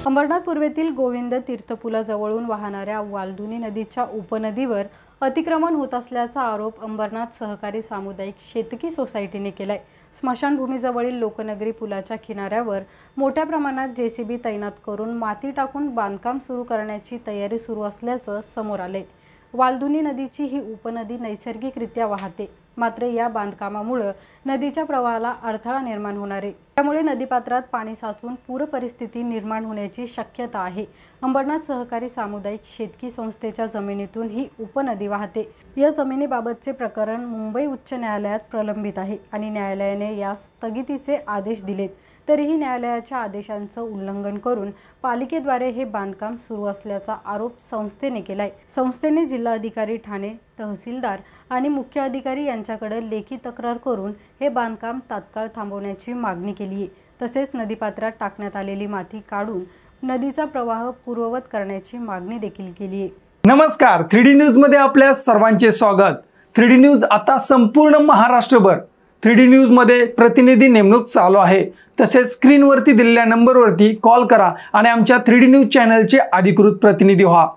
अंबरनाथ पूर्वेतील गोविंद तीर्थपुलाजवळून वाहणाऱ्या वालधुनी नदीच्या उपनदीवर अतिक्रमण होत असल्याचा आरोप अंबरनाथ सहकारी सामुदायिक शेतकी सोसायटीने केलाय। स्मशानभूमीजवळील लोकनगरी पुलाच्या किनाऱ्यावर मोठ्या प्रमाणात जेसीबी तैनात करून माती टाकून बांधकाम सुरू करण्याची तयारी सुरू असल्याचं समोर आले। वालधुनी नदीची ही उपनदी नैसर्गिकरित्या वाहते, मात्र या बांधकामामुळे नदीच्या प्रवाहाला अडथळा निर्माण होणार आहे। त्यामुळे नदीपात्रात पाणी साचून पूर परिस्थिती निर्माण होण्याची शक्यता आहे। अंबरनाथ सहकारी सामुदायिक शेतकी संस्थेच्या जमिनीतून ही उपनदी वाहते। या जमिनीबाबतचे प्रकरण मुंबई उच्च न्यायालयात प्रलंबित आहे आणि न्यायालयाने यास स्थगितीचे आदेश दिलेत। तरीही न्यायालयाच्या आदेशांचं उल्लंघन करून पालिकेद्वारे हे बांधकाम सुरू असल्याचा आरोप संस्थेने केलाय। संस्थेने जिल्हाधिकारी ठाणे, तहसीलदार आणि मुख्य अधिकारी यांच्याकडे लेखी तक्रार करून हे बांधकाम तात्काळ थांबवण्याची मागणी केली आहे। तसेच नदीपात्रात टाकण्यात आलेली माती काढून नदीचा प्रवाह पूर्ववत करण्याची मागणी देखील केली आहे। नमस्कार, 3D न्यूज मध्ये आपल्या सर्वांचे स्वागत। 3D न्यूज आता संपूर्ण महाराष्ट्रभर 3D न्यूज मध्ये प्रतिनिधी नेमणूक चालू आहे। तसेच स्क्रीनवरती दिलेल्या नंबरवरती कॉल करा आणि आमच्या 3D न्यूज चॅनलचे अधिकृत प्रतिनिधी व्हा।